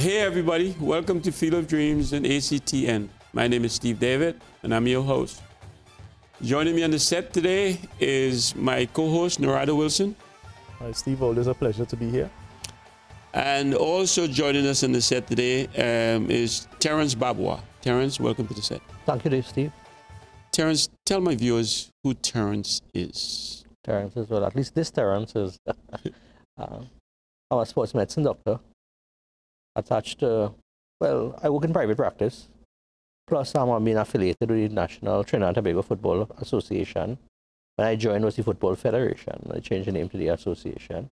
Hey everybody, welcome to Field of Dreams and ACTN. My name is Steve David and I'm your host. Joining me on the set today is my co-host Narada Wilson. Hi Steve, always a pleasure to be here. And also joining us on the set today is Terrence Babwa. Terrence, welcome to the set. Thank you, Steve. Terrence, tell my viewers who Terrence is. Terrence is, well, at least this Terrence is I'm a sports medicine doctor attached to, well, I work in private practice. Plus, I'm being affiliated with the National Trinidad and Tobago Football Association. When I joined was the Football Federation. I changed the name to the association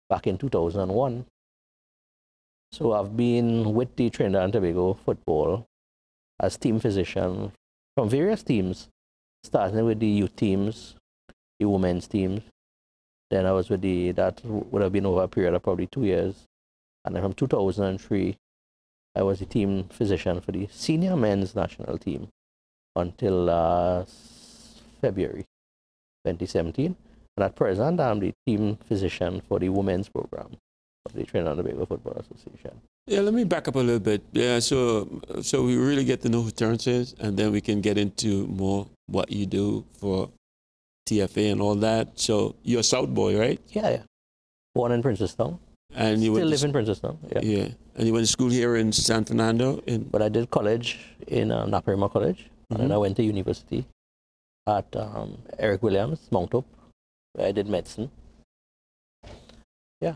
back in 2001. So I've been with the Trinidad and Tobago football as team physician from various teams, starting with the youth teams, the women's teams. Then I was with that would have been over a period of probably 2 years. And then from 2003, I was the team physician for the senior men's national team until February 2017. And at present, I'm the team physician for the women's program of the Trinidad and Tobago Football Association. Yeah, let me back up a little bit. Yeah, so we really get to know who Terrence is, and then we can get into more what you do for TFA and all that. So you're a South boy, right? Yeah. Born in Princestown. And you still live in Princestown. Yeah. And you went to school here in San Fernando? But I did college in Naparima College, and then I went to university at Eric Williams, Mount Hope, where I did medicine. Yeah.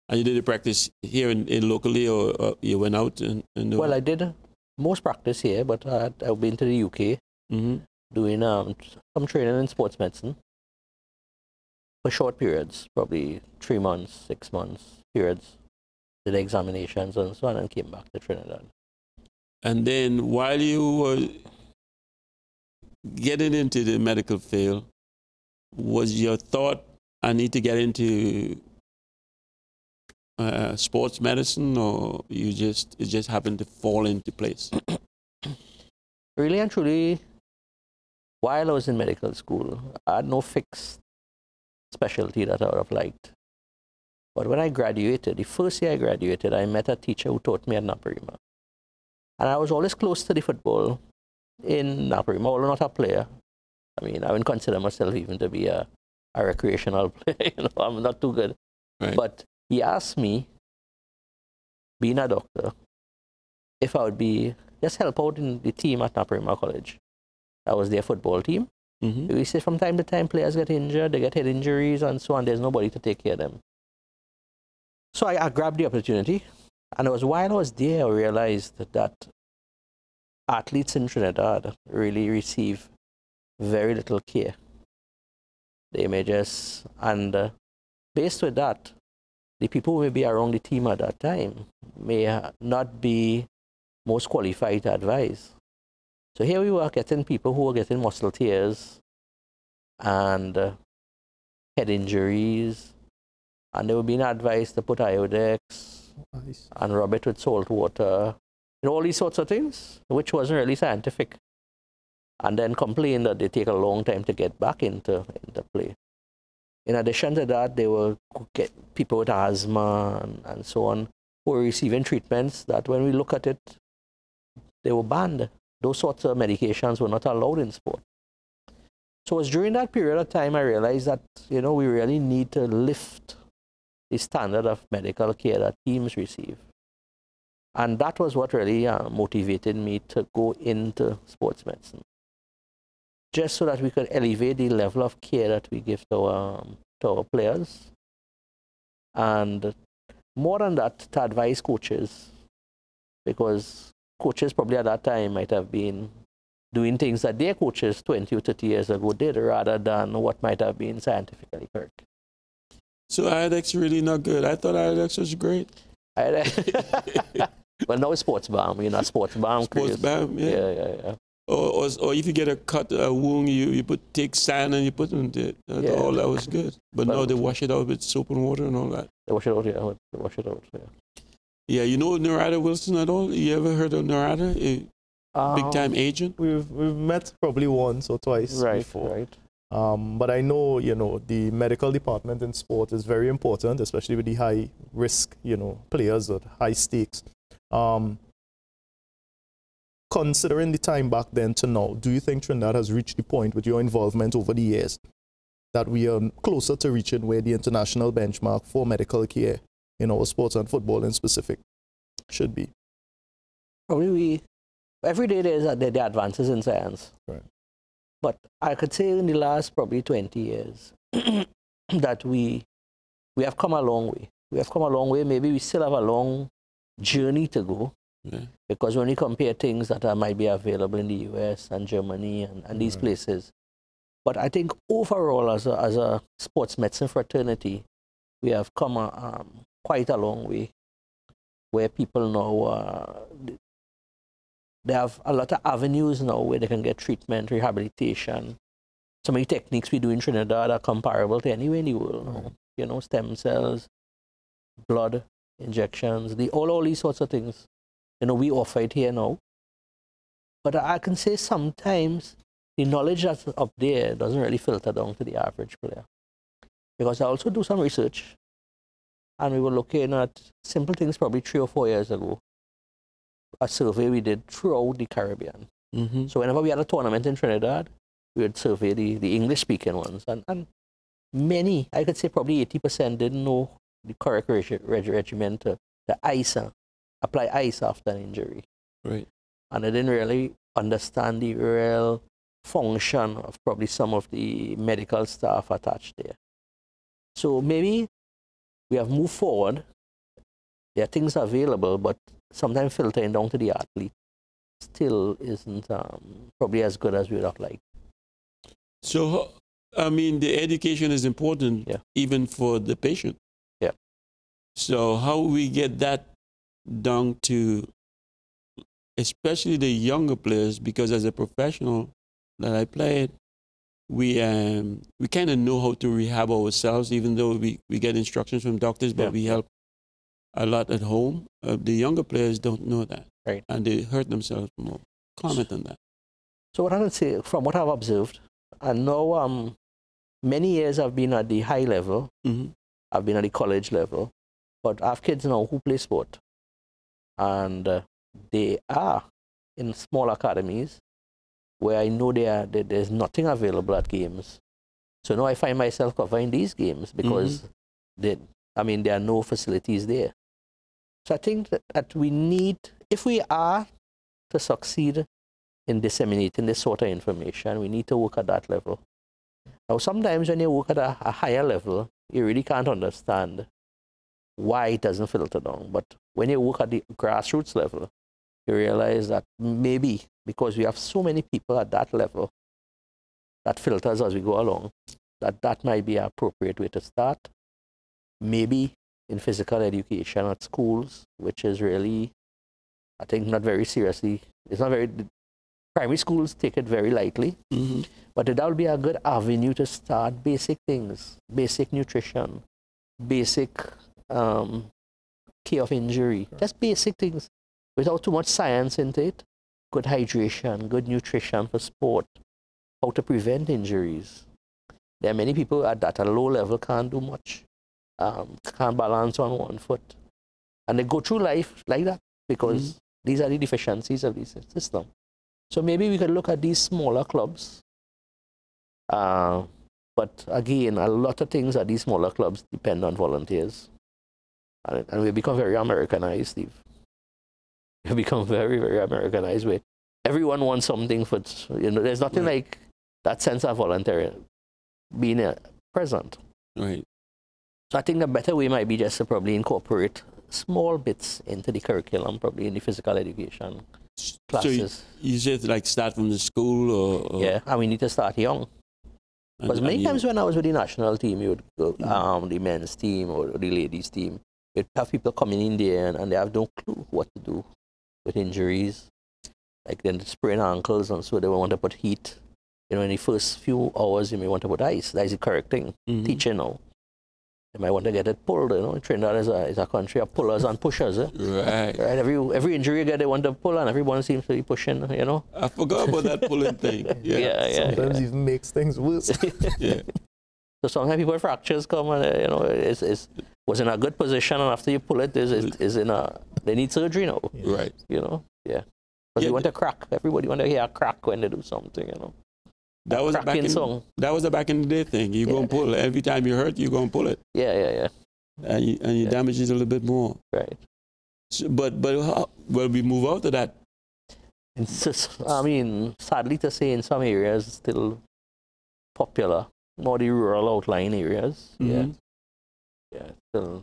And you did the practice here in locally, or you went out? Well, I did most practice here, but I've been to the UK doing some training in sports medicine for short periods, probably 3 months, 6 months periods, did examinations and so on, and came back to Trinidad. And then while you were getting into the medical field, was your thought, I need to get into sports medicine, or it just happened to fall into place? Really and truly, while I was in medical school, I had no fixed specialty that I would have liked. But when I graduated, the first year I graduated, I met a teacher who taught me at Naparima. And I was always close to the football in Naparima, although not a player. I mean, I wouldn't consider myself even to be a recreational player. I'm not too good. Right. But he asked me, being a doctor, if I would just help out in the team at Naparima College. That was their football team. We say from time to time players get injured, they get head injuries and so on. There's nobody to take care of them. So I grabbed the opportunity, and it was while I was there I realized that athletes in Trinidad really receive very little care. They may just, and based with that, the people who may be around the team at that time may not be most qualified to advise. So here we were getting people who were getting muscle tears and head injuries, and they were being advised to put Iodex and rub it with salt water, and all these sorts of things, which wasn't really scientific. And then complain that they take a long time to get back into play. In addition to that, they will get people with asthma and so on who were receiving treatments that when we look at it, they were banned. Those sorts of medications were not allowed in sport. So it was during that period of time I realized that, we really need to lift the standard of medical care that teams receive. And that was what really motivated me to go into sports medicine. Just so that we could elevate the level of care that we give to our players. And more than that, to advise coaches, because coaches probably at that time might have been doing things that their coaches 20 or 30 years ago did, rather than what might have been scientifically correct. So Iodex really not good? I thought Iodex was great. Well, now it's sports balm, sports balm. Sports balm, yeah. Yeah. Or if you get a wound, you take sand and you put it into it. All that was good. But no, they wash it out with soap and water and all that. They wash it out, yeah. They wash it out, yeah. Yeah, you know Narada Wilson at all? You ever heard of Narada? Big-time agent? We've met probably once or twice before. Right. But I know, the medical department in sport is very important, especially with the high risk, players at high stakes. Considering the time back then to now, do you think Trinidad has reached the point with your involvement over the years that we are closer to reaching where the international benchmark for medical care in our sports and football in specific should be? Probably every day there are advances in science. Right. But I could say in the last probably 20 years that we have come a long way. We have come a long way. Maybe we still have a long journey to go. Yeah. Because when you compare things that might be available in the US and Germany and these places. But I think overall as a sports medicine fraternity, we have come quite a long way where people now, they have a lot of avenues now where they can get treatment, rehabilitation. Some of the techniques we do in Trinidad are comparable to anywhere in the world now. You know, stem cells, blood injections, all these sorts of things. You know, we offer it here now. But I can say sometimes the knowledge that's up there doesn't really filter down to the average player. Because I also do some research, and we were looking at simple things probably 3 or 4 years ago. A survey we did throughout the Caribbean. So whenever we had a tournament in Trinidad, we would survey the English-speaking ones. And many, I could say probably 80% didn't know the correct regimen to apply ice after an injury. Right. And they didn't really understand the real function of probably some of the medical staff attached there. So maybe we have moved forward. There are things available, but sometimes filtering down to the athlete still isn't probably as good as we would have liked. So, I mean, the education is important even for the patient. Yeah. So how we get that down to especially the younger players, because as a professional that I played, we kind of know how to rehab ourselves, even though we get instructions from doctors, but we help a lot at home. The younger players don't know that, right? And they hurt themselves more. Comment on that. So what I would say, from what I've observed, I know many years I've been at the high level, I've been at the college level, but I have kids now who play sport, and they are in small academies where I know there's nothing available at games. So now I find myself covering these games because there are no facilities there. So I think that we need, if we are to succeed in disseminating this sort of information, we need to work at that level. Now, sometimes when you work at a higher level, you really can't understand why it doesn't filter down. But when you work at the grassroots level, you realize that maybe because we have so many people at that level that filters as we go along, that might be an appropriate way to start. Maybe in physical education at schools, which is really, I think, not very seriously. It's not very, primary schools take it very lightly, but that would be a good avenue to start basic things, basic nutrition, basic care of injury, just basic things without too much science into it. Good hydration, good nutrition for sport, how to prevent injuries. There are many people at a low level can't do much, can't balance on one foot. And they go through life like that because these are the deficiencies of the system. So maybe we could look at these smaller clubs. But again, a lot of things at these smaller clubs depend on volunteers. And we become very Americanized, Steve. We become very, very Americanized where everyone wants something for, there's nothing like that sense of volunteering being present. Right. So I think a better way might be just to probably incorporate small bits into the curriculum, probably in the physical education classes. So you said like start from the school or... Yeah, and we need to start young. Because many times when I was with the national team, you would go, the men's team or the ladies' team, you'd have people coming in there and they have no clue what to do with injuries. Like then sprain ankles, and so they want to put heat. In the first few hours, you may want to put ice. That is the correct thing. Teaching now. They might want to get it pulled. Trinidad is a country of pullers and pushers. Right. Every injury you get, they want to pull, and everyone seems to be pushing. I forgot about that pulling thing. Yeah. Sometimes even makes things worse. Yeah. So sometimes people with fractures come, and it's was in a good position, and after you pull it, they need surgery now. Yeah. Right. You know, yeah. Because Yeah, you want a crack. Everybody want to hear a crack when they do something, you know. That was a back in song. that was a back in the day thing. You go and pull it. Every time you hurt, you go and pull it. Yeah. And you damage it a little bit more. Right. So, but how, well, we move out to that. It's just, I mean, sadly to say, in some areas, it's still popular. More the rural outlying areas. Mhm. Yeah. Still.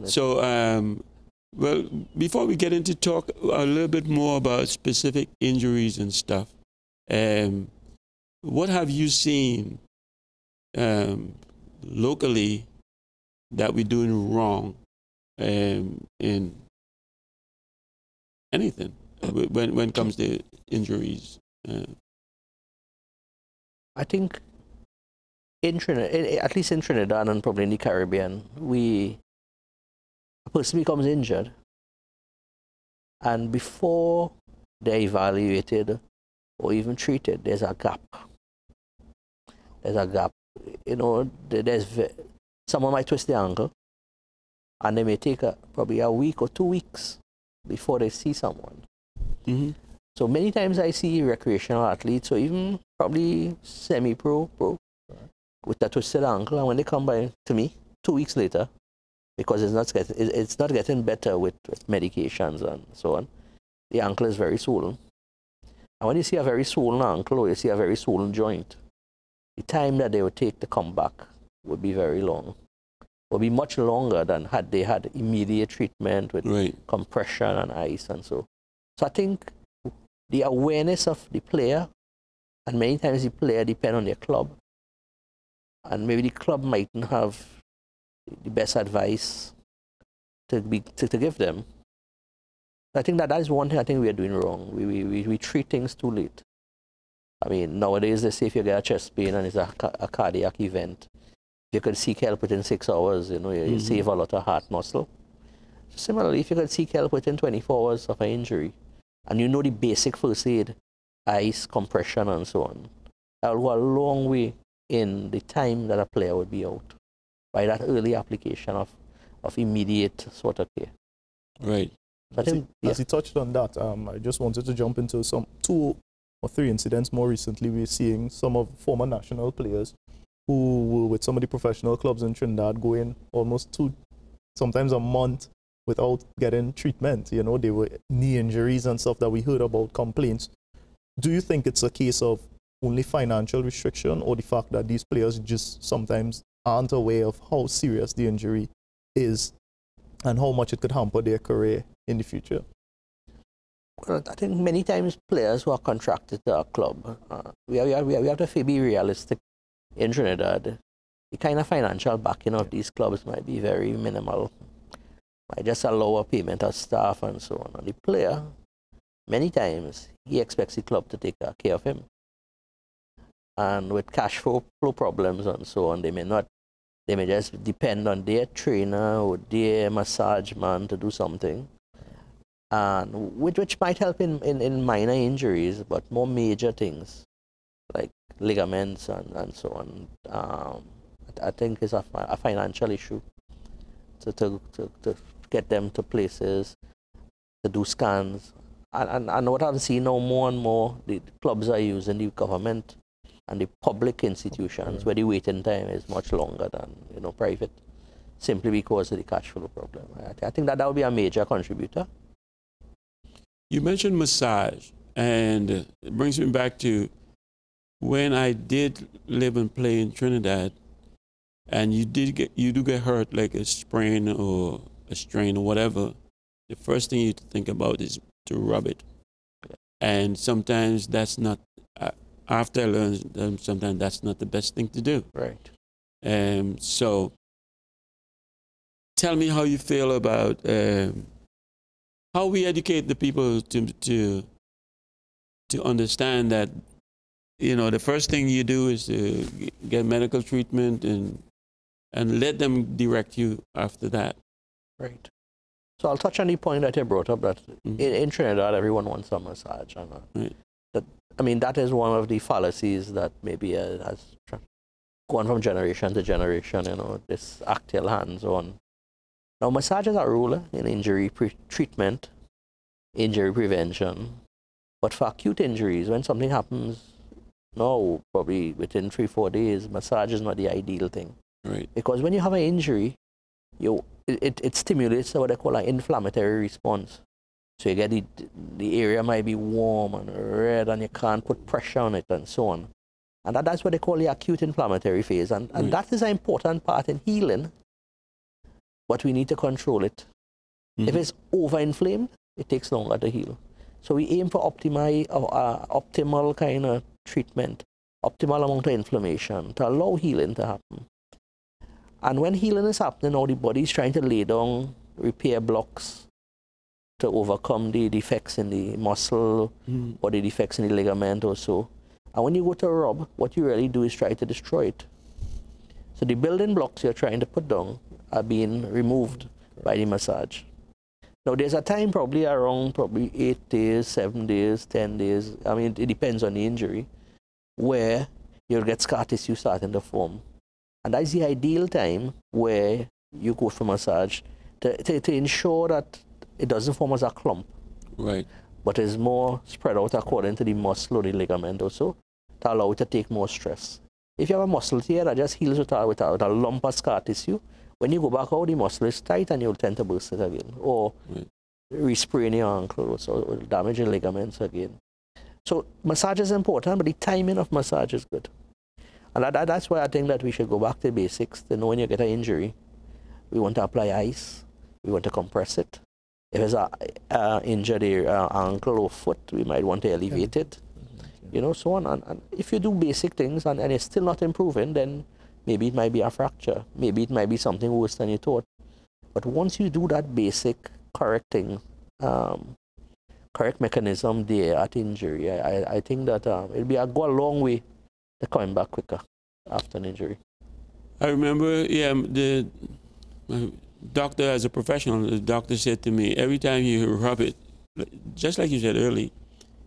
So, well, before we get into talk a little bit more about specific injuries and stuff, what have you seen locally that we're doing wrong in anything when it comes to injuries? I think in Trinidad, at least in Trinidad and probably in the Caribbean, a person becomes injured, and before they're evaluated or even treated, there's a gap. There's a gap. You know, someone might twist their ankle, and they may take probably a week or 2 weeks before they see someone. Mm-hmm. So many times I see recreational athletes, or even probably semi-pro, with a twisted ankle, and when they come by to me 2 weeks later, because it's not getting better with medications and so on, the ankle is very swollen. And when you see a very swollen ankle, or you see a very swollen joint, the time that they would take to come back would be very long. Would be much longer than had they had immediate treatment with compression and ice and so. So I think the awareness of the player, and many times the player depend on their club, and maybe the club mightn't have the best advice to give them. I think that is one thing I think we are doing wrong. We treat things too late. I mean, nowadays they say if you get a chest pain and it's a cardiac event, you could seek help within 6 hours. You know, you save a lot of heart muscle. Similarly, if you could seek help within 24 hours of an injury, and you know the basic first aid, ice, compression, and so on, that will go a long way in the time that a player would be out by that early application of immediate sort of care. Right. As he touched on that, I just wanted to jump into some 2 or 3 incidents more recently. We're seeing some of former national players who were with some of the professional clubs in Trinidad going almost sometimes a month without getting treatment. You know, they were knee injuries and stuff that we heard about, complaints. Do you think it's a case of only financial restriction, or the fact that these players just sometimes aren't aware of how serious the injury is and how much it could hamper their career in the future? Well, I think many times players who are contracted to a club, we have to be realistic in Trinidad. The kind of financial backing of these clubs might be very minimal. Might just allow a payment of staff and so on. And the player, many times, he expects the club to take care of him. And with cash flow problems and so on, they may just depend on their trainer or their massage man to do something, and which might help in minor injuries, but more major things like ligaments and so on, I think is a financial issue to get them to places, to do scans. And what I'm seeing now more and more, the clubs are using the government and the public institutions, where the waiting time is much longer than private, simply because of the cash flow problem. I think that would be a major contributor. You mentioned massage, and it brings me back to when I did live and play in Trinidad, and you do get hurt, like a sprain or a strain or whatever. The first thing you think about is to rub it, and sometimes that's not. After I learned, sometimes that's not the best thing to do. Right. So, tell me how you feel about how we educate the people to understand that, the first thing you do is to get medical treatment and let them direct you after that. Right. So I'll touch on the point that you brought up, that in Trinidad everyone wants a massage, and that is one of the fallacies that maybe has gone from generation to generation. This act your hands on Now, massage is a role in injury treatment, injury prevention. But for acute injuries, when something happens, no, probably within 3-4 days, massage is not the ideal thing. Right. Because when you have an injury, it stimulates what they call an inflammatory response. So you get the area might be warm and red, and you can't put pressure on it and so on. And that's what they call the acute inflammatory phase. And that is an important part in healing, but we need to control it. If it's over-inflamed, it takes longer to heal. So we aim for optimal kind of treatment, optimal amount of inflammation to allow healing to happen. And when healing is happening, now the body is trying to lay down repair blocks to overcome the defects in the muscle or the defects in the ligament or so. And when you go to rub, what you really do is try to destroy it. So the building blocks you're trying to put down are being removed by the massage. Now there's a time probably around 8 days, 7 days, 10 days, I mean it depends on the injury, where you'll get scar tissue starting to form. And that's the ideal time where you go for massage to ensure that it doesn't form as a clump. Right. But is more spread out according to the muscle or the ligament or so, to allow it to take more stress. If you have a muscle tear that just heals with a lump of scar tissue, when you go back out, the muscle is tight and you'll tend to burst it again. Or re-sprain your ankle or damage your ligaments again. So massage is important, but the timing of massage is good. And that's why I think that we should go back to basics to know when you get an injury. We want to apply ice. We want to compress it. If it's an injured ankle or foot, we might want to elevate it, you know, so on. And if you do basic things and it's still not improving, then maybe it might be a fracture. Maybe it might be something worse than you thought. But once you do that basic correcting, correct mechanism there at injury, I think that it'll go a long way to coming back quicker after an injury. I remember, my doctor, as a professional, the doctor said to me, every time you rub it, just like you said earlier,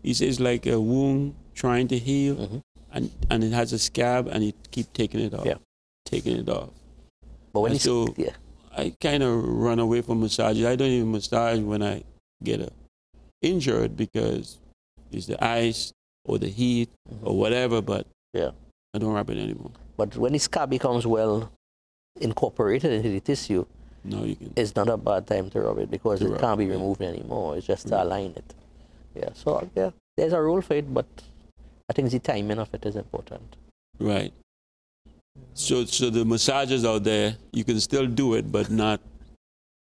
he says like a wound trying to heal, and it has a scab, and you keep taking it off, taking it off. But when I kind of run away from massages. I don't even massage when I get injured because it's the ice or the heat or whatever, but I don't rub it anymore. But when the scab becomes well incorporated into the tissue, it's not a bad time to rub it because it can't be removed anymore. It's just to align it. So there's a role for it, but I think the timing of it is important. Right. So the massages out there, you can still do it, but not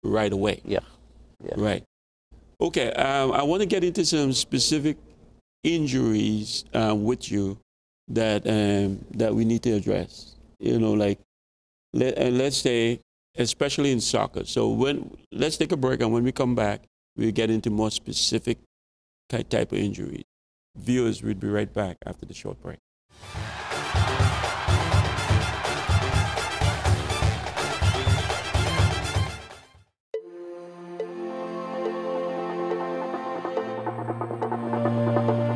right away. Right. Okay. I want to get into some specific injuries with you that we need to address. You know, like let's say, especially in soccer. So let's take a break, and when we come back, we'll get into more specific type of injuries. Viewers, we'll be right back after the short break.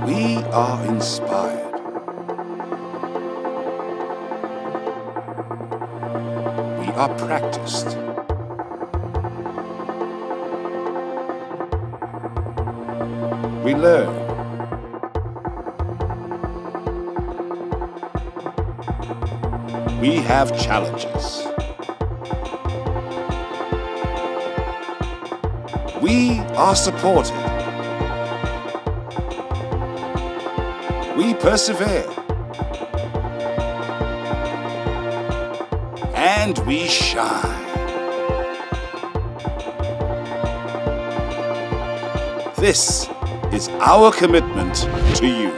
We are inspired. We are practiced. We learn. We have challenges. We are supported. We persevere. And we shine. This is our commitment to you.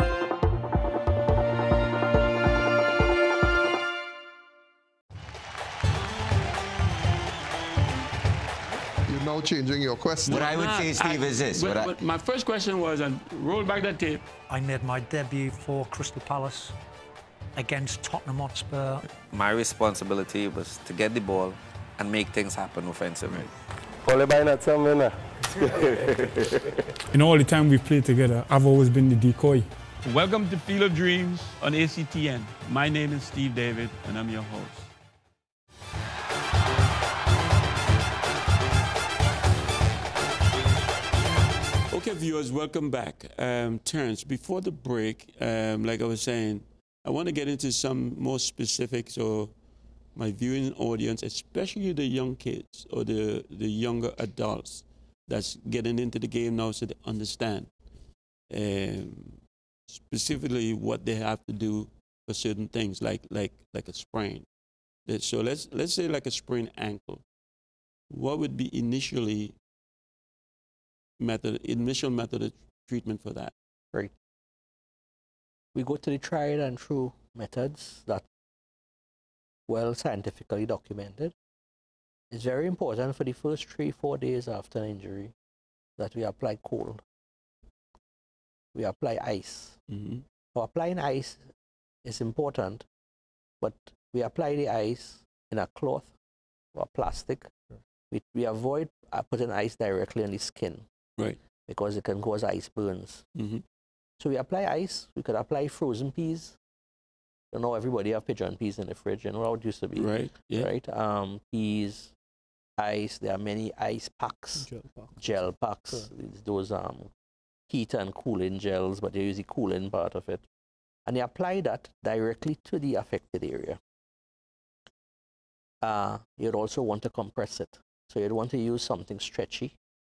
Now changing your question. What I would say, Steve, is this. But my first question was, and roll back that tape. I made my debut for Crystal Palace against Tottenham Hotspur. My responsibility was to get the ball and make things happen offensively. In all the time we've played together, I've always been the decoy. Welcome to Field of Dreams on ACTN. My name is Steve David, and I'm your host. Okay, viewers, welcome back. Terrence, before the break, like I was saying, I want to get into some more specifics so my viewing audience, especially the young kids or the younger adults that's getting into the game now so they understand specifically what they have to do for certain things like a sprain. So let's say like a sprained ankle. What would be initial method of treatment for that? Right. We go to the tried and true methods that well scientifically documented. It's very important for the first 3-4 days after an injury that we apply cold. We apply ice. Mm-hmm. So applying ice is important, but we apply the ice in a cloth or plastic. We avoid putting ice directly on the skin. Right. Because it can cause ice burns. Mm-hmm. So we apply ice. We could apply frozen peas. You know, everybody have pigeon peas in the fridge. You know how it used to be. Right. Yeah. Right. Peas, ice. There are many ice packs. Gel packs. Those heat and cooling gels, but they use the cooling part of it. And you apply that directly to the affected area. You'd also want to compress it. So you'd want to use something stretchy,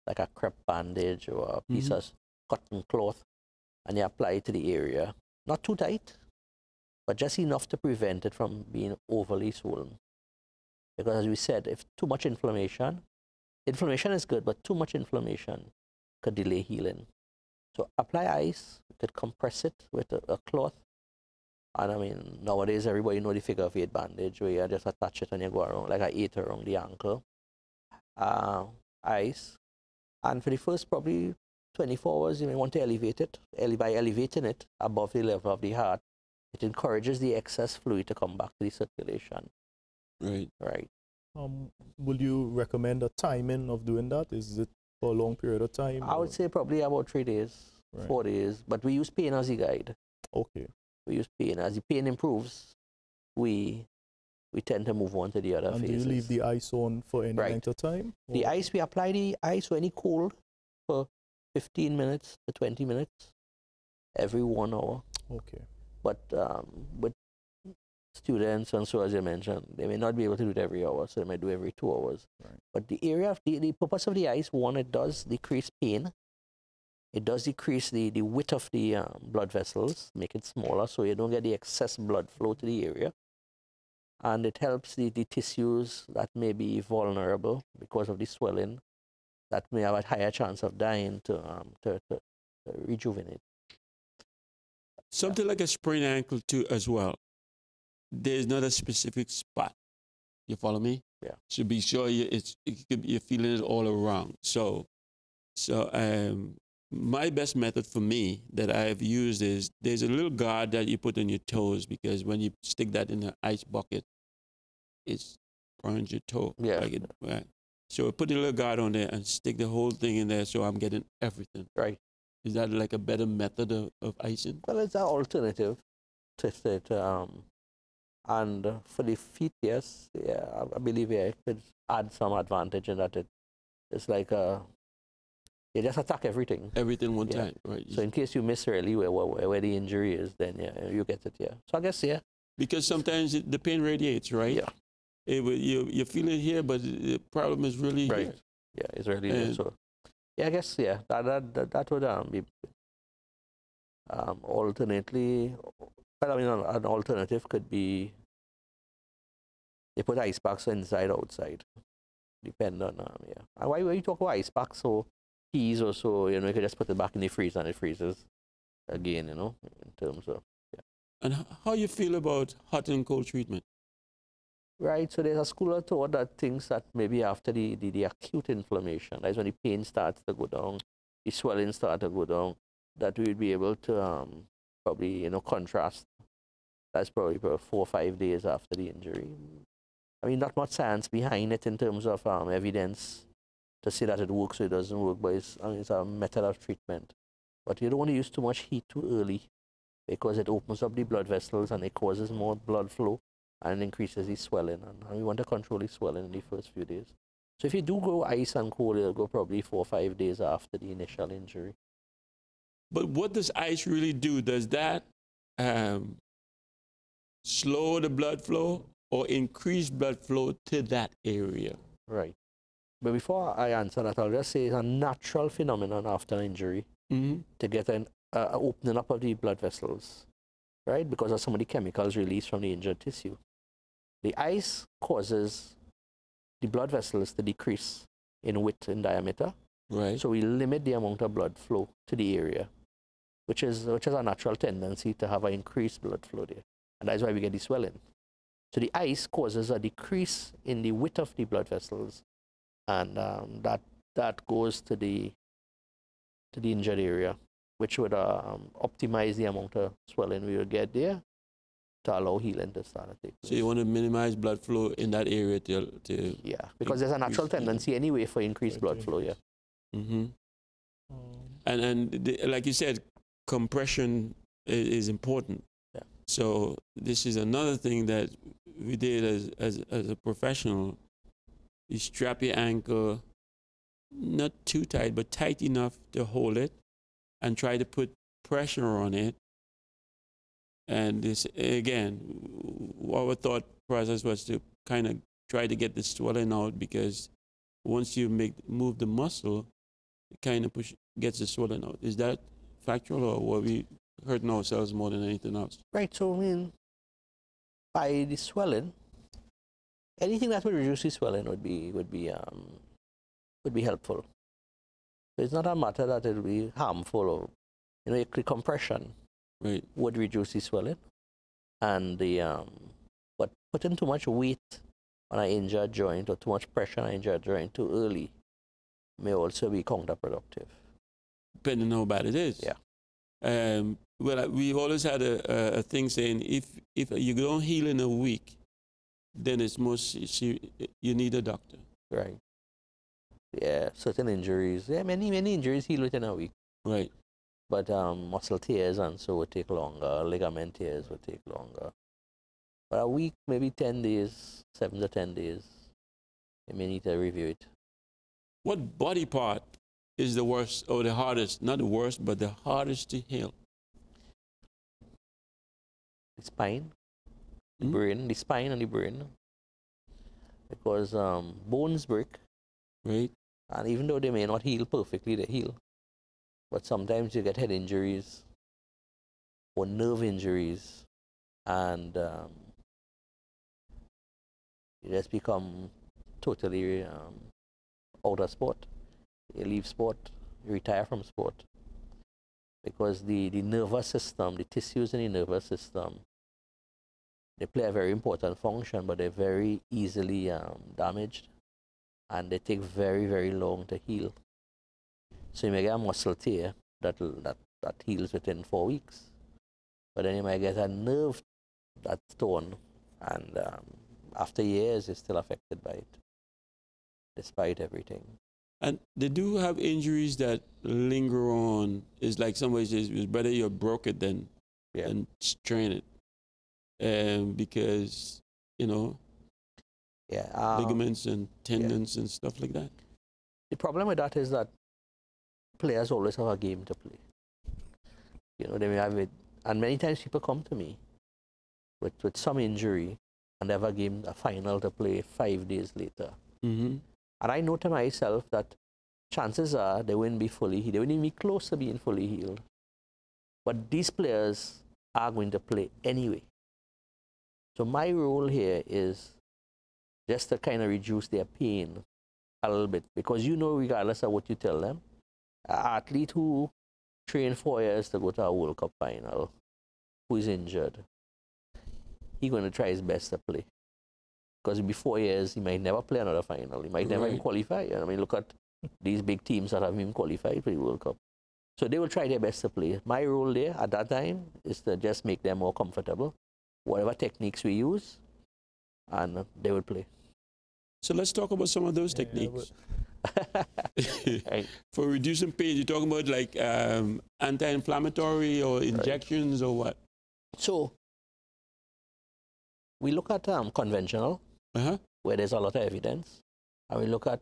like a crepe bandage or a piece of cotton cloth, and you apply it to the area. Not too tight, but just enough to prevent it from being overly swollen. Because as we said, if too much inflammation is good, but too much inflammation could delay healing. So apply ice, you could compress it with a cloth. And I mean, nowadays everybody know the figure of 8 bandage where you just attach it and you go around like an 8 around the ankle. Ice. And for the first probably 24 hours, you may want to elevate it. By elevating it above the level of the heart, it encourages the excess fluid to come back to the circulation. Right. Right. Would you recommend a timing of doing that? Is it for a long period of time? I would say probably about 3 days, Right. 4 days. But we use pain as a guide. Okay. We use pain. As the pain improves, we tend to move on to the other And phases. do you leave the ice on for any Right. length of time? The Or- ice, we apply the ice or any cold for 15 minutes to 20 minutes every 1 hour. Okay. But with students and so, as you mentioned, they may not be able to do it every hour, so they might do every 2 hours. Right. But the area of the purpose of the ice, one, it does decrease pain. It does decrease the width of the blood vessels, make it smaller, so you don't get the excess blood flow to the area. And it helps the tissues that may be vulnerable because of the swelling, that may have a higher chance of dying to rejuvenate. Something like a sprained ankle too as well. There's not a specific spot. You follow me? Yeah. So be sure you're feeling it all around. So my best method for me that I've used is there's a little guard that you put on your toes, because when you stick that in an ice bucket, it burns your toe. Yeah. Right. So put a little guard on there and stick the whole thing in there so I'm getting everything. Right. Is that like a better method of icing? Well, it's an alternative to it. And for the feet, yes, yeah, I believe it could add some advantage in that it's like you just attack everything. Everything one Yeah. time, right? So in case you miss really where the injury is, then yeah, you get it, yeah. So I guess, yeah. Because sometimes the pain radiates, right? Yeah. You feel it here, but the problem is really Right. here. Yeah, it's really there. So yeah, I guess, yeah, that would be alternately, but I mean, an alternative could be they put ice packs inside, outside, depend on yeah. And why you talk about ice packs? So peas or so, you know, you could just put it back in the freezer and it freezes again, you know, in terms of yeah. And how you feel about hot and cold treatment? Right, so there's a school of thought that thinks that maybe after the acute inflammation, that's when the pain starts to go down, the swelling starts to go down, that we'd be able to probably, you know, contrast. That's probably 4 or 5 days after the injury. I mean, not much science behind it in terms of evidence to say that it works or it doesn't work, but it's a method of treatment. But you don't want to use too much heat too early, because it opens up the blood vessels and it causes more blood flow and increases the swelling. And we want to control the swelling in the first few days. So if you do go ice and cold, it'll go probably 4 or 5 days after the initial injury. But what does ice really do? Does that slow the blood flow or increase blood flow to that area? Right. But before I answer that, I'll just say it's a natural phenomenon after an injury to get an opening up of the blood vessels, right? Because of some of the chemicals released from the injured tissue. The ice causes the blood vessels to decrease in width and diameter. Right. So we limit the amount of blood flow to the area, which is a natural tendency to have an increased blood flow there. And that's why we get the swelling. So the ice causes a decrease in the width of the blood vessels, and that goes to the injured area, which would optimize the amount of swelling we would get there to allow healing to start to take place. So you want to minimize blood flow in that area to yeah, because there's a natural tendency anyway for increased blood flow. Yeah. And like you said, compression is important. Yeah. So this is another thing that we did as a professional. You strap your ankle, not too tight, but tight enough to hold it, and try to put pressure on it. And this, again, our thought process was to kind of try to get the swelling out, because once you move the muscle, it kind of gets the swelling out. Is that factual, or were we hurting ourselves more than anything else? Right. So I mean, by the swelling, anything that would reduce the swelling would be helpful. So it's not a matter that it will be harmful, or the compression would reduce the swelling, and but putting too much weight on an injured joint or too much pressure on an injured joint too early may also be counterproductive. Depending on how bad it is. Yeah. Well, we've always had a thing saying if you don't heal in a week, then it's you need a doctor. Right. Yeah, certain injuries. Yeah, many injuries heal within a week. Right. But muscle tears and so would take longer. Ligament tears would take longer. But a week, maybe 10 days, 7 to 10 days, you may need to review it. What body part is the worst or the hardest? Not the worst, but the hardest to heal? The spine, the brain, the spine and the brain. Because bones break. Right. And even though they may not heal perfectly, they heal. But sometimes you get head injuries or nerve injuries, and you just become totally out of sport. You leave sport, you retire from sport. Because the nervous system, the tissues in the nervous system, they play a very important function, but they're very easily damaged, and they take very, very long to heal. So you may get a muscle tear that heals within 4 weeks, but then you might get a nerve that's torn, and after years you're still affected by it, despite everything. And they do have injuries that linger on. It's like somebody says, it's better you broke it than strain it. Because, ligaments and tendons and stuff like that. The problem with that is that players always have a game to play. They may have it, and many times people come to me with some injury, and they have a final to play 5 days later. Mm-hmm. And I know to myself that chances are they wouldn't be they wouldn't be close to being fully healed. But these players are going to play anyway. So my role here is just to kind of reduce their pain a little bit, because regardless of what you tell them, an athlete who trained 4 years to go to a World Cup final, who is injured, he's going to try his best to play. Because in 4 years, he might never play another final. He might never even qualify. I mean, look at these big teams that have him qualified for the World Cup. So they will try their best to play. My role there at that time is to just make them more comfortable, whatever techniques we use, and they will play. So let's talk about some of those techniques. For reducing pain, you're talking about like anti-inflammatory or injections or what? So we look at conventional, where there's a lot of evidence. and we look at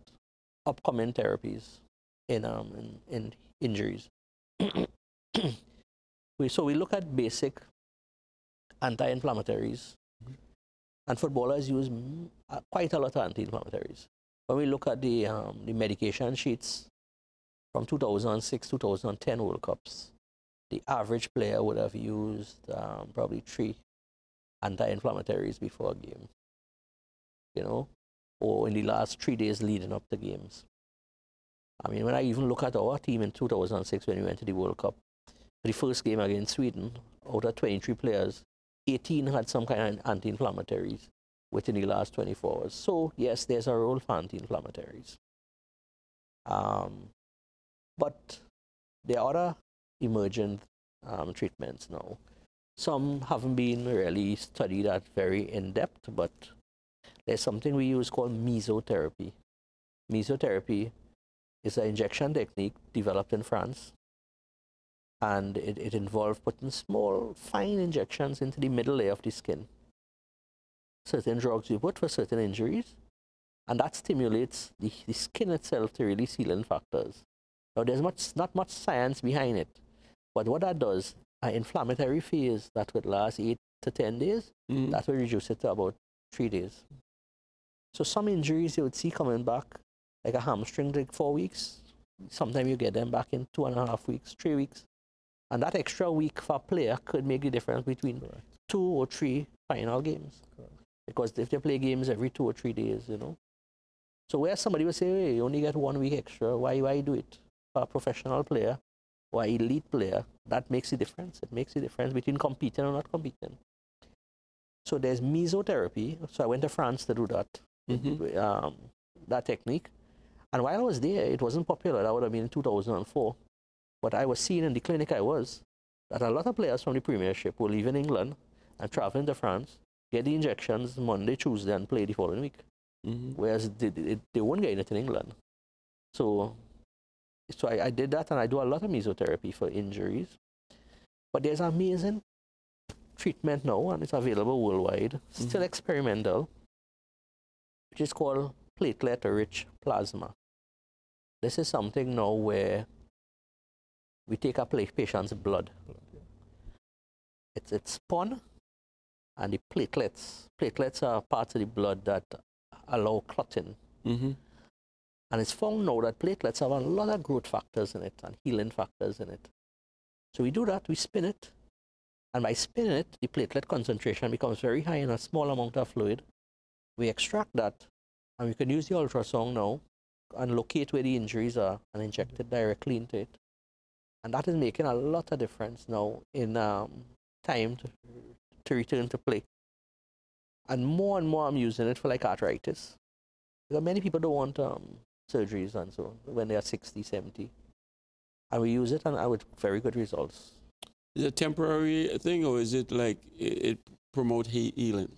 upcoming therapies in injuries. So we look at basic anti-inflammatories, and footballers use quite a lot of anti-inflammatories. When we look at the medication sheets from 2006, 2010 World Cups, the average player would have used probably 3 anti-inflammatories before a game, you know, or in the last 3 days leading up to games. I mean, when I even look at our team in 2006 when we went to the World Cup, for the first game against Sweden, out of 23 players, 18 had some kind of anti-inflammatories within the last 24 hours. So, yes, there's a role for anti-inflammatories. But there are other emergent treatments now. Some haven't been really studied at very in-depth, but there's something we use called mesotherapy. Mesotherapy is an injection technique developed in France, and it involves putting small, fine injections into the middle layer of the skin. Certain drugs you put for certain injuries, and that stimulates the skin itself to release healing factors. Now, there's not much science behind it, but what that does, an inflammatory phase that would last 8 to 10 days, that will reduce it to about 3 days. So some injuries you would see coming back, like a hamstring, like 4 weeks. Sometimes you get them back in 2.5 weeks, 3 weeks. And that extra week for a player could make the difference between 2 or 3 final games. Because if they play games every 2 or 3 days, you know. So where somebody would say, hey, you only get 1 week extra, why do it? For a professional player or an elite player, that makes a difference. It makes a difference between competing or not competing. So there's mesotherapy. So I went to France to do that, that technique. And while I was there, it wasn't popular. That would have been in 2004. But I was seeing in the clinic I was that a lot of players from the Premiership were leaving England and traveling to France, get the injections Monday, Tuesday, and play the following week. Whereas they weren't getting it in England. So I did that, and I do a lot of mesotherapy for injuries. But there's amazing treatment now, and it's available worldwide, still experimental, which is called platelet-rich plasma. This is something now where we take a patient's blood. It's spun, and the platelets are parts of the blood that allow clotting. And it's found now that platelets have a lot of growth factors in it and healing factors in it. So we do that, we spin it, and by spinning it, the platelet concentration becomes very high in a small amount of fluid. We extract that, and we can use the ultrasound now and locate where the injuries are and inject it directly into it. And that is making a lot of difference now in time to return to play. And more I'm using it for like arthritis. Because many people don't want surgeries and so on when they are 60, 70. And we use it and with very good results. Is it a temporary thing, or is it like it promotes healing?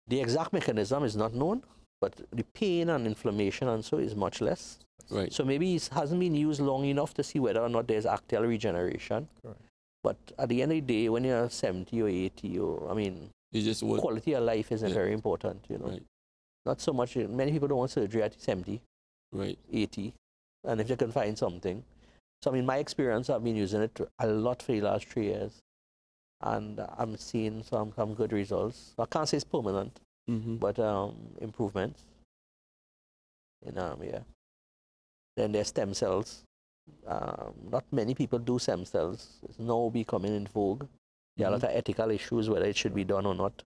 The exact mechanism is not known, but the pain and inflammation and so is much less. Right. So maybe it hasn't been used long enough to see whether or not there's actual regeneration. Correct. But at the end of the day, when you're 70 or 80, or I mean, quality of life isn't very important, you know. Right. Not so much. Many people don't want surgery at 70, 80, and if they can find something. So, I mean, my experience, I've been using it a lot for the last 3 years, and I'm seeing some good results. I can't say it's permanent, but improvements. Yeah. Then there's stem cells. Not many people do stem cells. It's now becoming in vogue. There are a lot of ethical issues whether it should be done or not.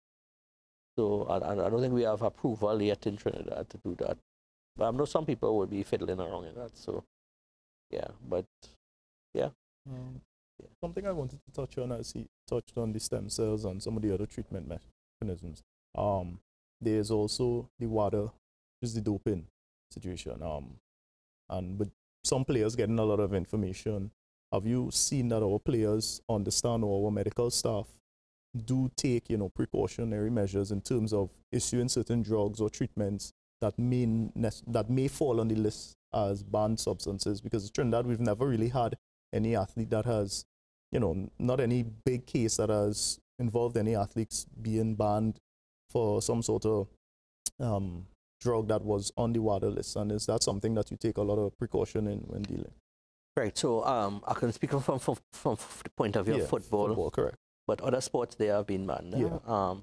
So I don't think we have approval yet in Trinidad to do that. But I know some people would be fiddling around in that. So yeah, but yeah. Something I wanted to touch on, as he touched on the stem cells and some of the other treatment mechanisms. There's also the WADA, which is the doping situation. And with some players getting a lot of information, have you seen that our players understand, or our medical staff do take, precautionary measures in terms of issuing certain drugs or treatments that may fall on the list as banned substances? Because in Trinidad, we've never really had any athlete that has, not any big case that has involved any athletes being banned for some sort of drug that was on the WADA list, and is that something that you take a lot of precaution in when dealing? Right. So I can speak from the point of view of football. Football, correct. But other sports, they have been banned. Yeah.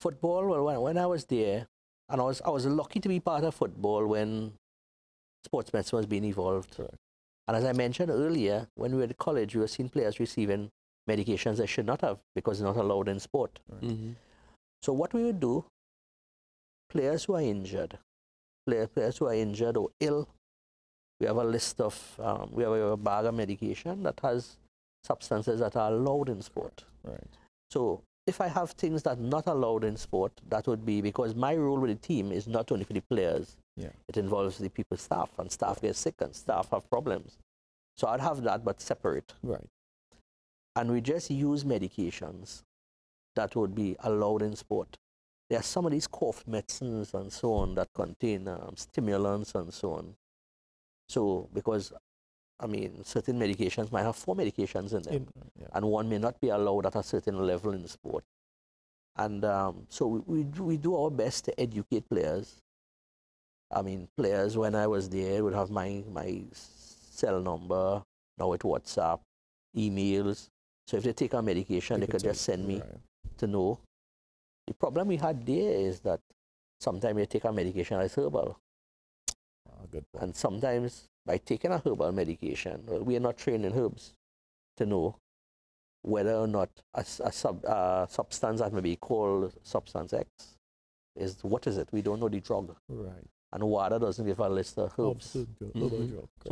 Football, well, when I was there, and I was lucky to be part of football when sports medicine was being evolved. Correct. And as I mentioned earlier, when we were at college, we were seeing players receiving medications they should not have because they're not allowed in sport. Right. So what we would do, players who are injured, players who are injured or ill, we have a list of, we have a bag of medication that has substances that are allowed in sport. Right. So if I have things that are not allowed in sport, that would be because my role with the team is not only for the players. Yeah. It involves the people's staff, and staff get sick and staff have problems. So I'd have that, but separate. Right. And we just use medications that would be allowed in sport. There are some of these cough medicines and so on that contain stimulants and so on. So, because, I mean, certain medications might have 4 medications in them, and one may not be allowed at a certain level in the sport. And so we do our best to educate players. I mean, players, when I was there, would have my cell number, now with WhatsApp, emails. So if they take our medication, they could just send me to know. The problem we had there is that sometimes they take our medication as herbal. Good point. And sometimes by taking a herbal medication, well, we are not trained in herbs to know whether or not a substance that may be called substance X is, what is it? We don't know the drug. Right. And WADA doesn't give a list of herbs. So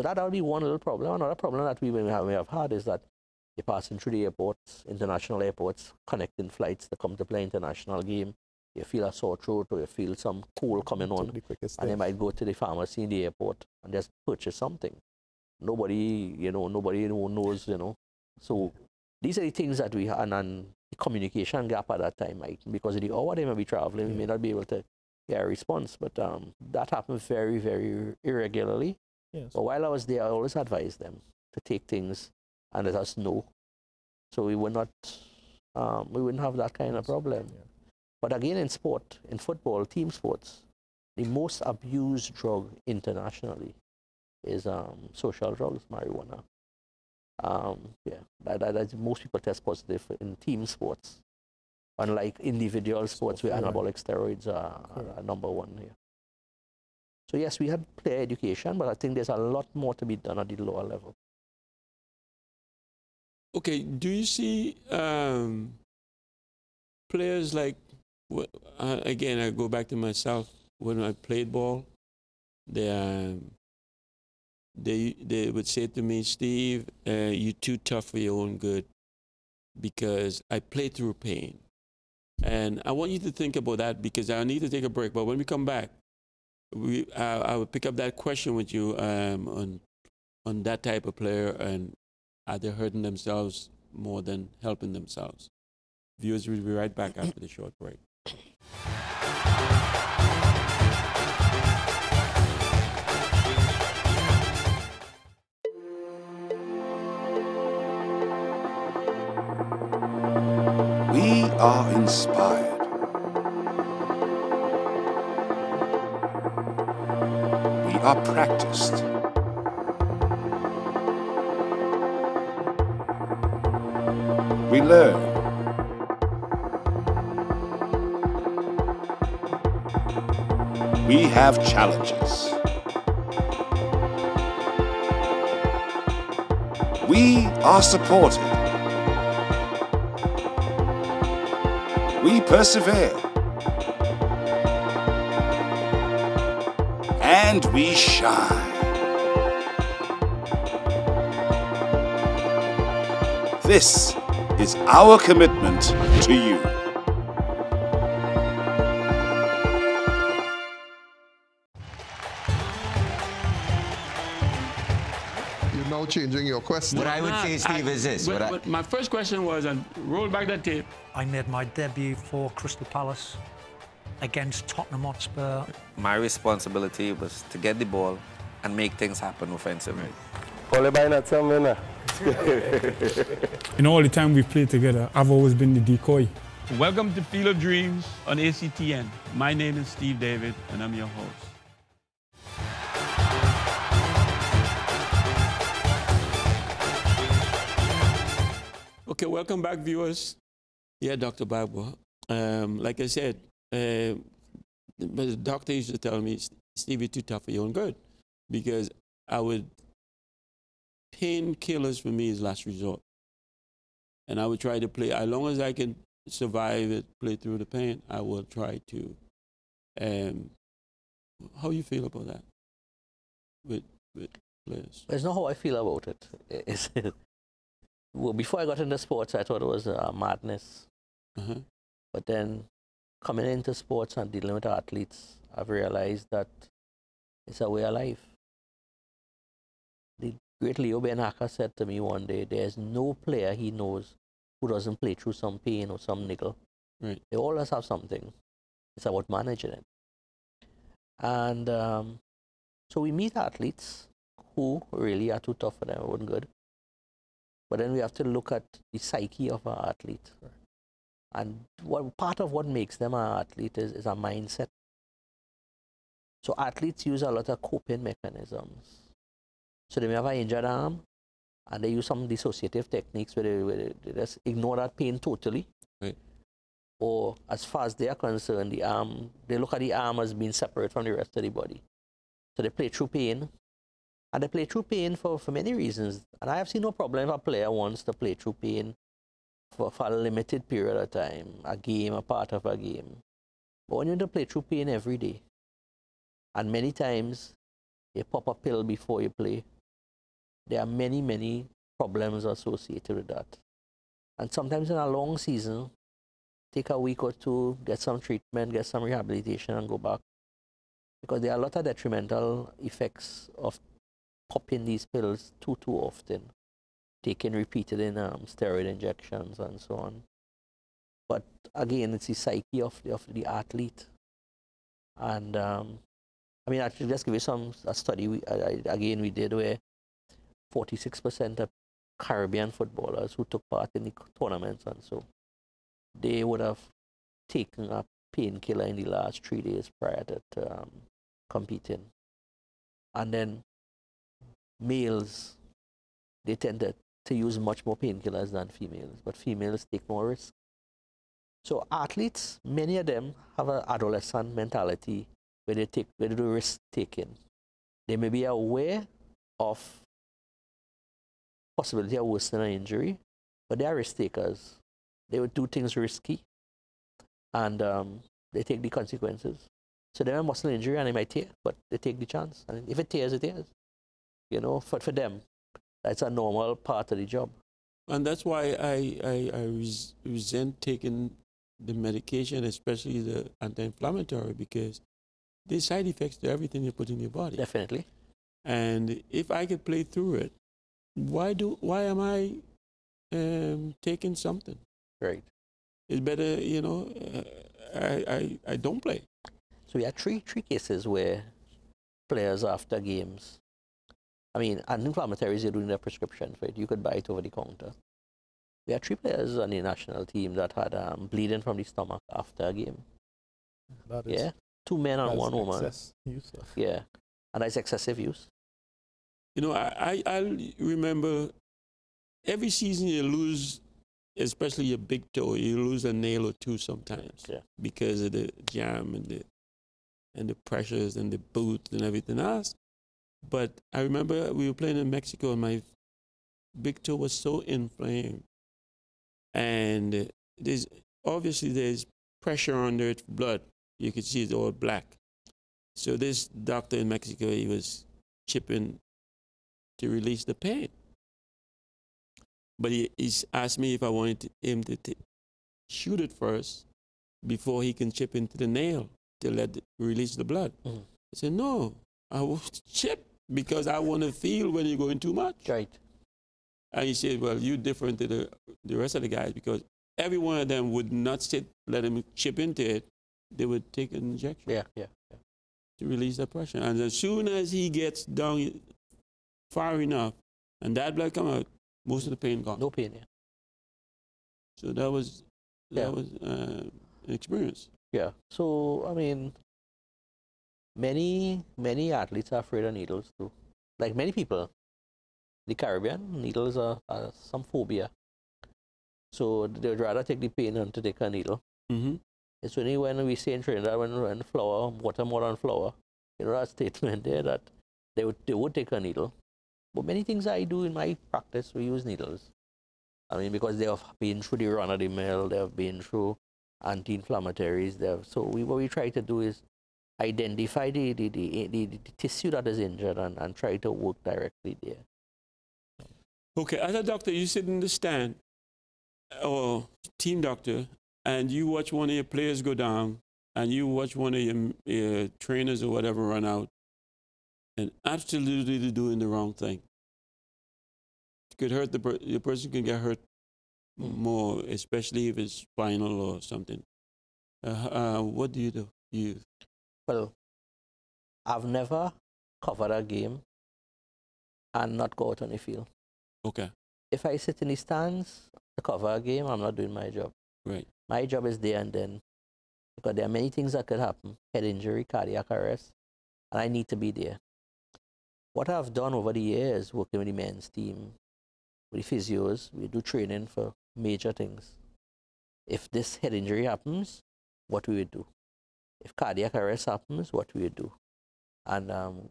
that would be one little problem. Another problem that we may have had is that you're passing through the airports, international airports, connecting flights to come to play international game. You feel a sore throat or you feel some cold coming on, and you might go to the pharmacy in the airport and just purchase something. Nobody knows, So these are the things that we had, and the communication gap at that time, because of the hour they may be traveling, we may not be able to get a response. But that happened very, very irregularly. Yes. But while I was there, I always advised them to take things and let us know, so we would not, we wouldn't have that kind of problem. Yeah. But again, in sport, in football, team sports, the most abused drug internationally is social drugs, marijuana. That most people test positive in team sports, unlike individual sports where anabolic steroids are number one here. So yes, we had player education, but I think there's a lot more to be done at the lower level. Okay, do you see players like, again, I go back to myself, when I played ball, they would say to me, Steve, you're too tough for your own good, because I played through pain. And I want you to think about that, because I need to take a break. But when we come back, I will pick up that question with you on that type of player, and are they hurting themselves more than helping themselves? Viewers, we'll be right back after the short break. We are inspired. We are practiced. We learn. We have challenges. We are supported. We persevere. And we shine. This is our commitment to you. You're now changing your question. What I would say, Steve, is this. But my first question was, and roll back that tape. I made my debut for Crystal Palace against Tottenham Hotspur. My responsibility was to get the ball and make things happen offensively. In all the time we've played together, I've always been the decoy. Welcome to Field of Dreams on ACTN. My name is Steve David, and I'm your host. Okay, welcome back, viewers. Yeah, Dr. Bagbo. Like I said, the doctor used to tell me, Steve, you're too tough for your own good, because painkillers for me is last resort. And I would try to play, as long as I can survive it, play through the pain, I will try to. How you feel about that with players? There's not how I feel about it. Well, before I got into sports, I thought it was madness. But then coming into sports and dealing with athletes, I've realized that it's a way of life. The great Leo Ben-Hacker said to me one day, there's no player he knows who doesn't play through some pain or some nickel. Right. They always have something. It's about managing it. And so we meet athletes who really are too tough for their own good. But then we have to look at the psyche of our athlete. Right. And part of what makes them an athlete is a mindset. So athletes use a lot of coping mechanisms. So they may have an injured arm, and they use some dissociative techniques where they just ignore that pain totally. Right. Or as far as they are concerned, the arm, they look at the arm as being separate from the rest of the body. So they play through pain. And they play through pain for many reasons. And I have seen no problem if a player wants to play through pain for a limited period of time, a game, a part of a game. But when you need to play through pain every day, and many times you pop a pill before you play, there are many, many problems associated with that. And sometimes in a long season, take a week or two, get some treatment, get some rehabilitation, and go back. Because there are a lot of detrimental effects of popping these pills too often, taking repeated steroid injections and so on. But again, it's the psyche of the athlete. And I mean, I should just give you a study we did where 46% of Caribbean footballers who took part in the tournaments and so, they would have taken a painkiller in the last 3 days prior to competing. And then males, they tend to use much more painkillers than females, but females take more risk. So athletes, many of them have an adolescent mentality where they do risk taking. They may be aware of possibility of worsening an injury, but they are risk takers. They would do things risky, and they take the consequences. So they have a muscle injury and they might tear, but they take the chance. And if it tears, it tears. You know, for them, that's a normal part of the job. And that's why I resent taking the medication, especially the anti-inflammatory, because there's side effects to everything you put in your body. Definitely. And if I could play through it, why am I taking something? Right. It's better, you know, I don't play. So we had three cases where players after games, I mean, anti-inflammatories, you're doing a prescription for it. You could buy it over the counter. We had 3 players on the national team that had bleeding from the stomach after a game. That is, 2 men and 1 woman. Use of. Yeah, and that's excessive use. You know, I remember every season you lose, especially your big toe, you lose a nail or 2 sometimes, because of the jam and the pressures and the boots and everything else. But I remember we were playing in Mexico and my big toe was so inflamed. And there's pressure under it, blood. You could see it's all black. So this doctor in Mexico, he was chipping to release the pain. But he asked me if I wanted him to shoot it first before he can chip into the nail to release the blood. I said, no, I will chip because I want to feel when you're going too much. Right. And he said, well, you're different to the rest of the guys because every one of them would not let him chip into it. They would take an injection. Yeah. To release the pressure. And as soon as he gets down far enough and that blood come out, most of the pain gone. No pain, yeah. So that was that was an experience. Yeah. So I mean, many athletes are afraid of needles too. Like many people, the Caribbean, needles are some phobia. So they'd rather take the pain than to take a needle. Mm-hmm. It's only when we say in Trinidad, when flour, water more than flour, you know, that statement there that they would take a needle. But many things I do in my practice, we use needles. I mean, because they have been through the run of the mill, they have been through anti-inflammatories. So what we try to do is identify the tissue that is injured and try to work directly there. Okay, as a doctor, you sit in the stand, or team doctor, and you watch one of your players go down, and you watch one of your trainers or whatever run out, and absolutely doing the wrong thing. It could hurt the person can get hurt more, especially if it's spinal or something. What do you do? Well, I've never covered a game and not go out on the field. Okay. If I sit in the stands to cover a game, I'm not doing my job. Right. My job is there and then, because there are many things that could happen: head injury, cardiac arrest, and I need to be there. What I've done over the years, working with the men's team, with the physios, we do training for major things. If this head injury happens, what we would do? If cardiac arrest happens, what we would do? And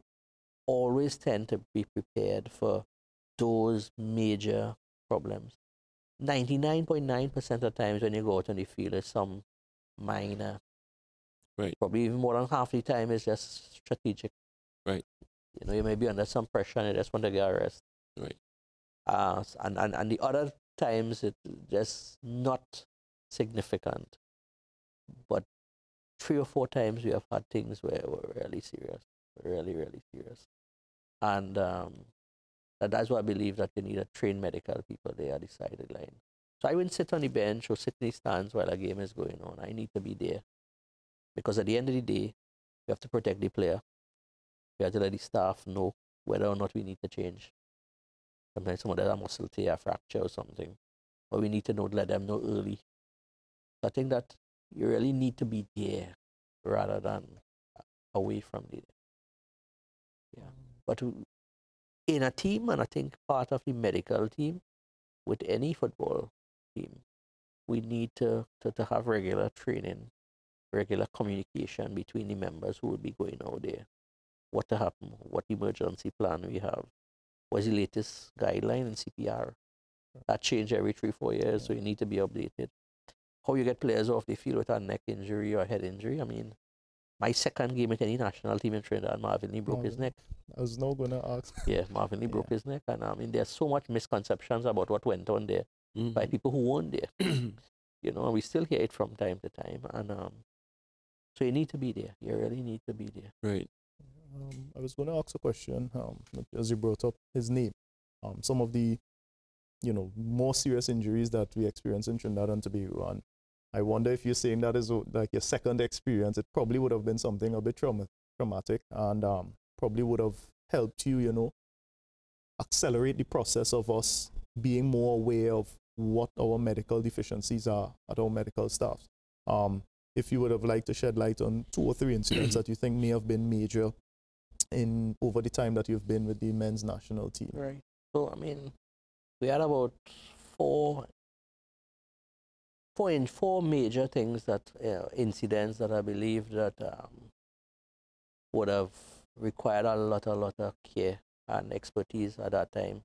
always tend to be prepared for those major problems. 99.9% of the times when you go out on the field, is some minor. Right. Probably even more than half the time is just strategic. Right. You know, you may be under some pressure and you just want to get arrested. Right. And the other times it's just not significant. But 3 or 4 times we have had things where we're really serious. Really, really serious. And that's why I believe that you need to train medical people there at the sideline. So I wouldn't sit on the bench or sit in the stands while a game is going on. I need to be there. Because at the end of the day, we have to protect the player. We have to let the staff know whether or not we need to change. Sometimes someone has a muscle tear, fracture or something. But we need to let them know early. So I think that you really need to be there rather than away from the. Yeah. But in a team, and I think part of the medical team, with any football team, we need to have regular training, regular communication between the members who will be going out there. What to happen, what emergency plan we have, what's the latest guideline in CPR. That change every 3-4 years, so you need to be updated. How you get players off the field with a neck injury or a head injury. I mean, my second game with any national team in Trinidad, Marvin Lee broke his neck. I was not going to ask. Yeah, Marvin Lee broke his neck. And I mean, there's so much misconceptions about what went on there by people who weren't there. You know, and we still hear it from time to time. And so you need to be there. You really need to be there. Right. I was going to ask a question, as you brought up his name. Some of the, more serious injuries that we experience in Trinidad and Tobago. And I wonder if you're saying that is like your second experience, it probably would have been something a bit traumatic and probably would have helped you, accelerate the process of us being more aware of what our medical deficiencies are at our medical staff. If you would have liked to shed light on 2 or 3 incidents that you think may have been major over the time that you've been with the men's national team. Right. So, I mean, we had about 4 major things that, incidents that I believe that would have required a lot of care and expertise at that time,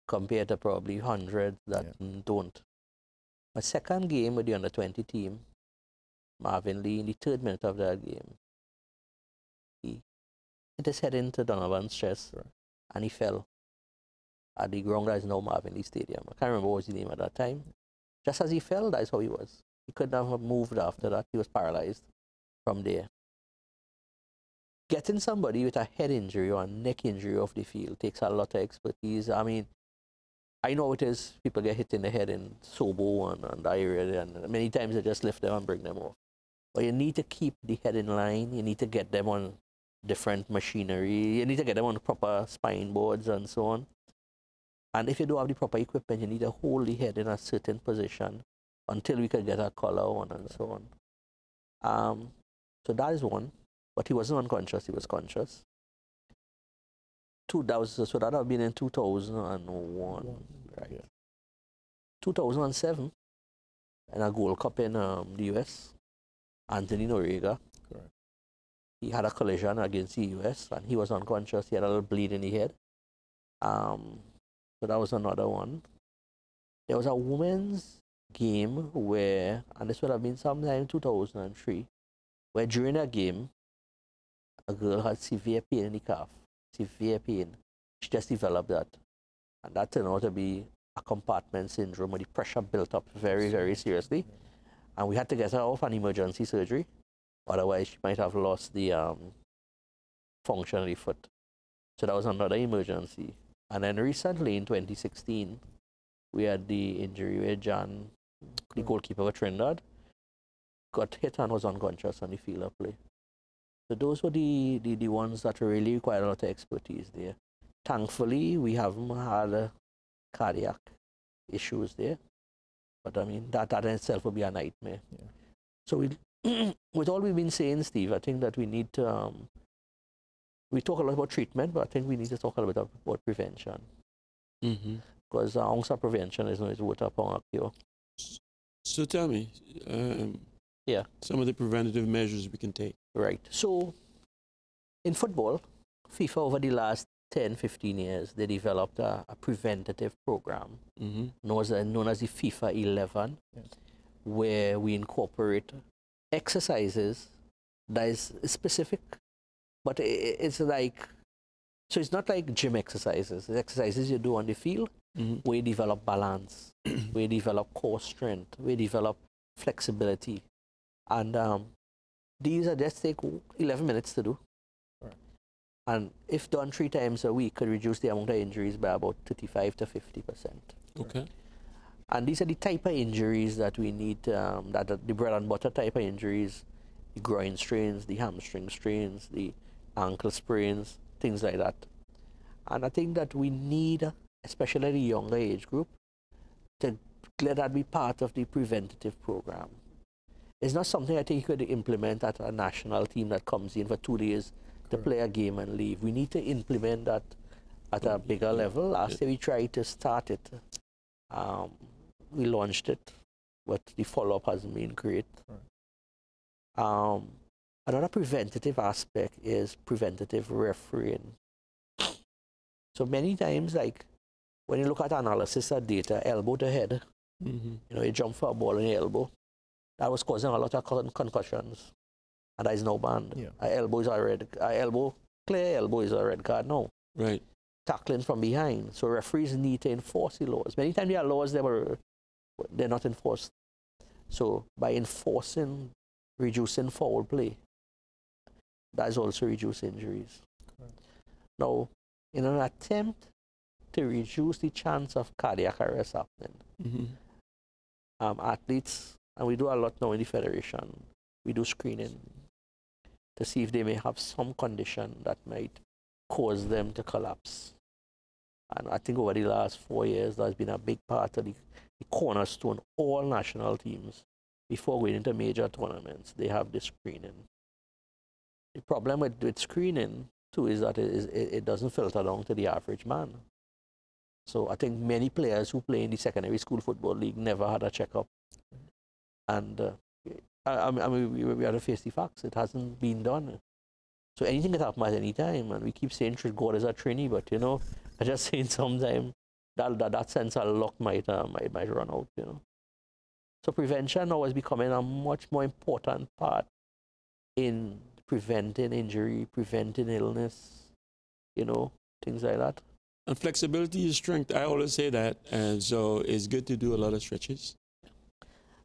compared to probably hundreds that don't. My second game with the under-20 team, Marvin Lee, in the 3rd minute of that game, he hit his head into Donovan's chest, and he fell at the ground that is now Marvin Lee Stadium. I can't remember what was his name at that time. Just as he fell, that's how he was. He could not have moved after that. He was paralyzed from there. Getting somebody with a head injury or a neck injury off the field takes a lot of expertise. I mean, I know it is. People get hit in the head in Sobo and diarrhea, and many times they just lift them and bring them off. But you need to keep the head in line. You need to get them on different machinery. You need to get them on proper spine boards and so on. And if you don't have the proper equipment, you need to hold the head in a certain position until we could get a collar on and so on. So that is one, but he wasn't unconscious, he was conscious. So that would have been in 2001, right? Yeah. 2007, in a Gold Cup in the US, Anthony Noriega. Correct. He had a collision against the US and he was unconscious. He had a little bleed in the head. So that was another one. There was a women's game where, and this would have been sometime in 2003, where during a game, a girl had severe pain in the calf. Severe pain. She just developed that. And that turned out to be a compartment syndrome where the pressure built up very, very seriously. And we had to get her off an emergency surgery. Otherwise, she might have lost the function of the foot. So that was another emergency. And then recently, in 2016, we had the injury where John, the goalkeeper of Trinidad, got hit and was unconscious on the field of play. So those were the ones that really required a lot of expertise there. Thankfully, we haven't had cardiac issues there. But I mean, that in itself would be a nightmare. Yeah. So with all we've been saying, Steve, I think that we need to, we talk a lot about treatment, but I think we need to talk a little bit about prevention. Because ounce of prevention is worth upon a cure. So tell me, some of the preventative measures we can take. Right. So in football, FIFA over the last 10, 15 years, they developed a preventative program known as the FIFA 11, where we incorporate exercises that is specific, but it's like, so it's not like gym exercises. It's exercises you do on the field where you develop balance, where you develop core strength, where you develop flexibility. And these are just take 11 minutes to do. Right. And if done 3 times a week, could reduce the amount of injuries by about 35 to 50%. Okay. And these are the type of injuries that we need, that the bread and butter type of injuries, the groin strains, the hamstring strains, the ankle sprains, things like that. And I think that we need, especially the younger age group, to let that be part of the preventative program. It's not something I think you could implement at a national team that comes in for 2 days to play a game and leave. We need to implement that at a bigger level. Last year we tried to start it. We launched it, but the follow-up hasn't been great. Another preventative aspect is preventative refereeing. So many times, like when you look at analysis of data, elbow to head, you know, you jump for a ball in your elbow, that was causing a lot of concussions, and that is now banned. Yeah. Elbow is a red, clear elbow is a red card now. Right. Tackling from behind. So referees need to enforce the laws. Many times there are laws they're not enforced. So by enforcing, reducing foul play, that is also reduce injuries. Correct. Now, in an attempt to reduce the chance of cardiac arrest happening, athletes, and we do a lot now in the federation, we do screening to see if they may have some condition that might cause them to collapse. And I think over the last 4 years, that's been a big part of the cornerstone. All national teams, before going into major tournaments, they have this screening. The problem with screening, too, is that it doesn't filter down to the average man. So I think many players who play in the secondary school football league never had a checkup. And I mean, we have to face the facts. It hasn't been done. So anything can happen at any time. And we keep saying God is a trainee, but, you know, I just saying sometimes that sense of luck might run out, you know. So prevention now is becoming a much more important part in preventing injury, preventing illness, you know, things like that. And flexibility is strength. I always say that. And so it's good to do a lot of stretches.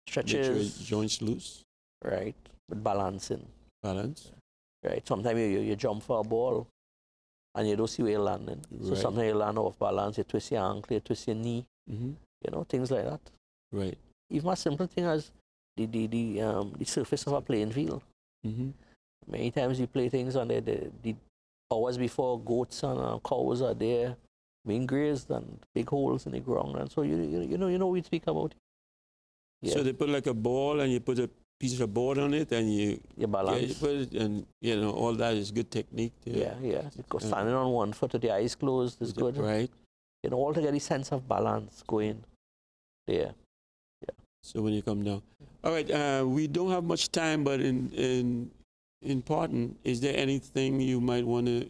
Stretches. Make sure joints loose. Right. But balancing. Balance. Right. Sometimes you jump for a ball and you don't see where you're landing. Right. So sometimes you land off balance, you twist your ankle, you twist your knee, you know, things like that. Right. Even a simple thing as the surface of a playing field. Many times you play things on the hours before goats and cows are there being grazed and big holes in the ground, and so you know we speak about it. Yeah. So they put like a ball and you put a piece of board on it and you balance. put it, and you know all that is good technique. Yeah. Standing on one foot with your eyes closed is good. Right. You know, all to get a sense of balance going there. Yeah. So when you come down. All right, we don't have much time, but in important, is there anything you might want to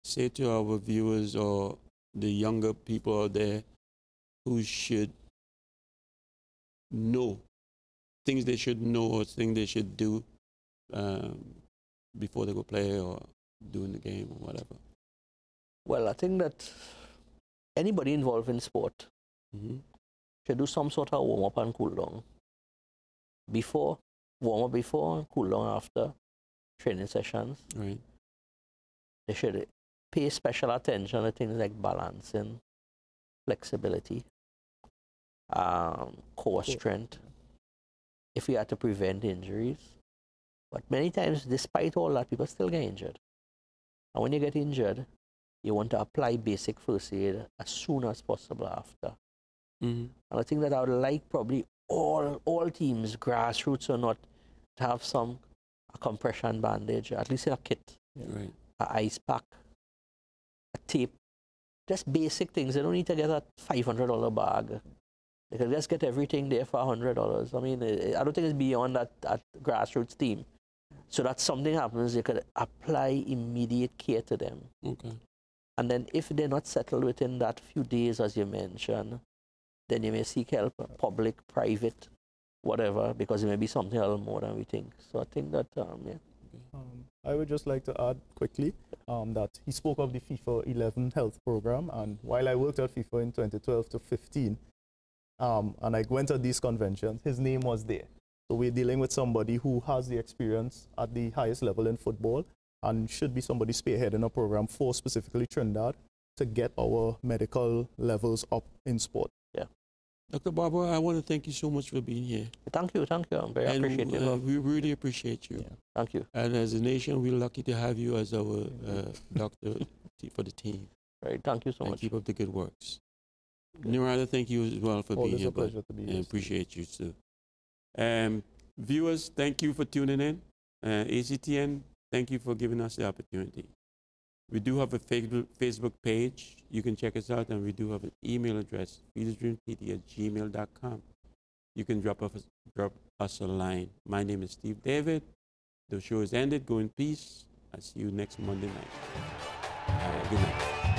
say to our viewers or the younger people out there who should know things they should know or things they should do before they go play or doing the game or whatever? Well, I think that anybody involved in sport should do some sort of warm-up and cool-down. Warm-up before and cool-down after training sessions. Right. They should pay special attention to things like balancing, flexibility, core strength, if we had to prevent injuries. But many times, despite all that, people still get injured. And when you get injured, you want to apply basic first aid as soon as possible after. And I think that I would like probably all teams, grassroots or not, to have a compression bandage, at least in a kit, Right. an ice pack, a tape, just basic things. They don't need to get a $500 bag. They can just get everything there for $100. I mean, I don't think it's beyond that grassroots team. So that something happens, they could apply immediate care to them. Okay. And then if they're not settled within that few days, as you mentioned, then you may seek help, public, private, whatever, because it may be something a little more than we think. So I think that, I would just like to add quickly that he spoke of the FIFA 11 health program, and while I worked at FIFA in 2012 to 15, and I went to these conventions, his name was there. So we're dealing with somebody who has the experience at the highest level in football and should be somebody spearheading a program for specifically Trinidad to get our medical levels up in sport. Yeah. Dr. Barber, I want to thank you so much for being here. Thank you. I'm very appreciative. We really appreciate you. Yeah. Thank you. And as a nation, we're lucky to have you as our doctor for the team. Right. Thank you so and much. Keep up the good works. Nirada, thank you as well for being Always here. a pleasure to be here. And appreciate you too. Viewers, thank you for tuning in. ACTN, thank you for giving us the opportunity. We do have a Facebook page. You can check us out, and we do have an email address, feedthedreampt@gmail.com. You can drop us a line. My name is Steve David. The show is ended. Go in peace. I'll see you next Monday night. Good night.